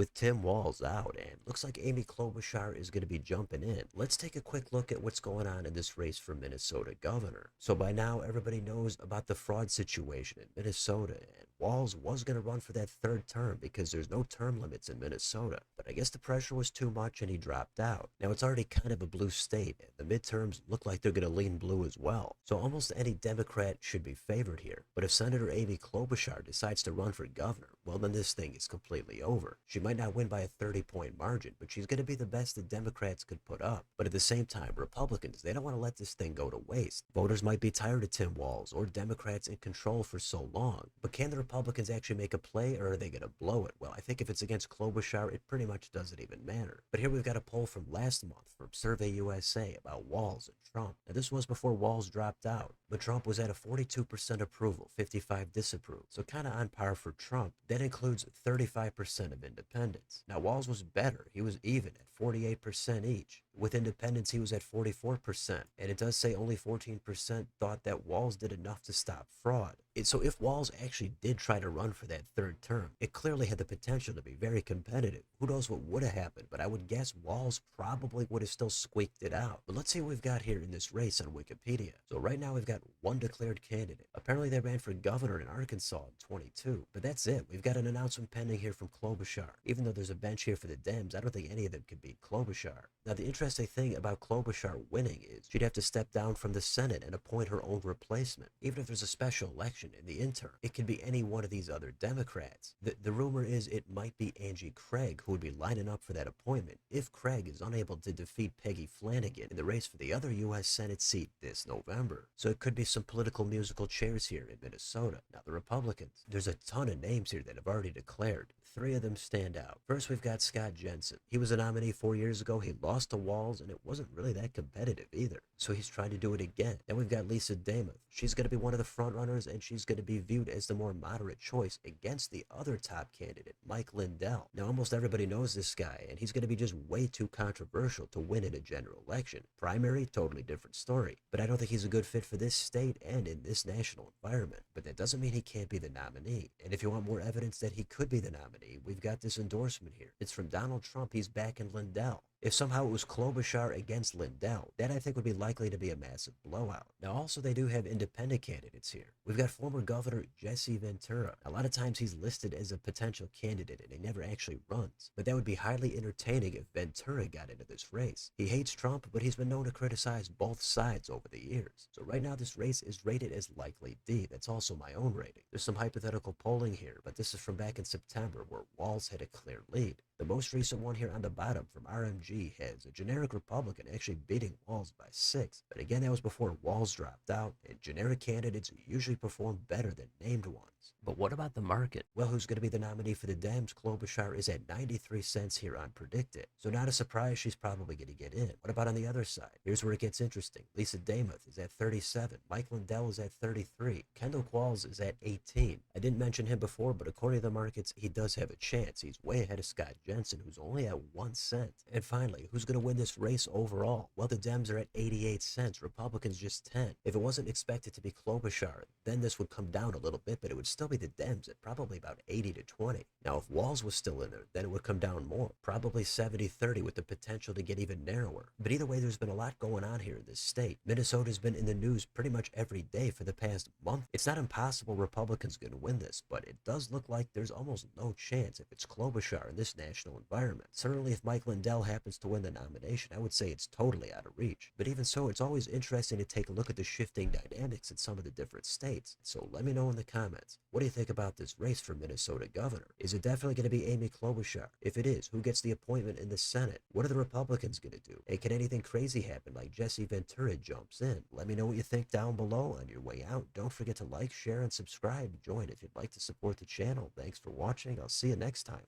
With Tim Walz out, and looks like Amy Klobuchar is going to be jumping in, let's take a quick look at what's going on in this race for Minnesota governor. So by now, everybody knows about the fraud situation in Minnesota, and Walz was going to run for that third term because there's no term limits in Minnesota. But I guess the pressure was too much and he dropped out. Now it's already kind of a blue state, and the midterms look like they're going to lean blue as well. So almost any Democrat should be favored here. But if Senator Amy Klobuchar decides to run for governor, well then this thing is completely over. She might not win by a 30-point margin, but she's going to be the best the Democrats could put up. But at the same time, Republicans, they don't want to let this thing go to waste. Voters might be tired of Tim Walz or Democrats in control for so long. But can the Republicans actually make a play, or are they going to blow it? Well, I think if it's against Klobuchar, it pretty much doesn't even matter. But here we've got a poll from last month from Survey USA about Walz and Trump. Now this was before Walz dropped out, but Trump was at a 42% approval, 55 disapprove, so kind of on par for Trump. That includes 35% of independents. Now Walz was better. He was even at 48% each. With independents, he was at 44%, and it does say only 14% thought that Walz did enough to stop fraud. So if Walz actually did try to run for that third term, it clearly had the potential to be very competitive. Who knows what would have happened, but I would guess Walz probably would have still squeaked it out. But let's see what we've got here in this race on Wikipedia. So right now we've got one declared candidate. Apparently they ran for governor in Arkansas in 22, but that's it. We've got an announcement pending here from Klobuchar. Even though there's a bench here for the Dems, I don't think any of them can beat Klobuchar. Now the interesting thing about Klobuchar winning is she'd have to step down from the Senate and appoint her own replacement. Even if there's a special election in the interim, it could be any one of these other Democrats. The rumor is it might be Angie Craig who would be lining up for that appointment if Craig is unable to defeat Peggy Flanagan in the race for the other U.S. Senate seat this November. So it could be some political musical chairs here in Minnesota. Now the Republicans, there's a ton of names here that have already declared. 3 of them stand out. First, we've got Scott Jensen. He was a nominee 4 years ago. He lost to Walz, and it wasn't really that competitive either. So he's trying to do it again. Then we've got Lisa Demuth. She's going to be one of the front runners, and she's going to be viewed as the more moderate choice against the other top candidate, Mike Lindell. Now, almost everybody knows this guy, and he's going to be just way too controversial to win in a general election. Primary, totally different story. But I don't think he's a good fit for this state and in this national environment. But that doesn't mean he can't be the nominee. And if you want more evidence that he could be the nominee, we've got this endorsement here. It's from Donald Trump. He's backing Lindell. If somehow it was Klobuchar against Lindell, that I think would be likely to be a massive blowout. Now also they do have independent candidates here. We've got former Governor Jesse Ventura. A lot of times he's listed as a potential candidate and he never actually runs. But that would be highly entertaining if Ventura got into this race. He hates Trump, but he's been known to criticize both sides over the years. So right now this race is rated as likely D. That's also my own rating. There's some hypothetical polling here, but this is from back in September where Walz had a clear lead. The most recent one here on the bottom from RMG has a generic Republican actually beating Walz by 6. But again, that was before Walz dropped out, and generic candidates usually perform better than named ones. But what about the market? Well, who's going to be the nominee for the Dems? Klobuchar is at 93 cents here on Predicted. So not a surprise she's probably going to get in. What about on the other side? Here's where it gets interesting. Lisa Demuth is at 37. Mike Lindell is at 33. Kendall Qualls is at 18. I didn't mention him before, but according to the markets, he does have a chance. He's way ahead of Scott Jensen, who's only at 1 cent. And finally, who's going to win this race overall? Well, the Dems are at 88 cents. Republicans just 10. If it wasn't expected to be Klobuchar, then this would come down a little bit, but it would still be the Dems at probably about 80 to 20. Now, if Walz was still in there, then it would come down more, probably 70-30 with the potential to get even narrower. But either way, there's been a lot going on here in this state. Minnesota's been in the news pretty much every day for the past month. It's not impossible Republicans going to win this, but it does look like there's almost no chance if it's Klobuchar in this national environment. Certainly if Mike Lindell happens to win the nomination, I would say it's totally out of reach. But even so, it's always interesting to take a look at the shifting dynamics in some of the different states. So let me know in the comments. What do you think about this race for Minnesota governor? Is it definitely going to be Amy Klobuchar? If it is, who gets the appointment in the Senate? What are the Republicans going to do? And can anything crazy happen like Jesse Ventura jumps in? Let me know what you think down below. On your way out, don't forget to like, share, and subscribe. Join if you'd like to support the channel. Thanks for watching. I'll see you next time.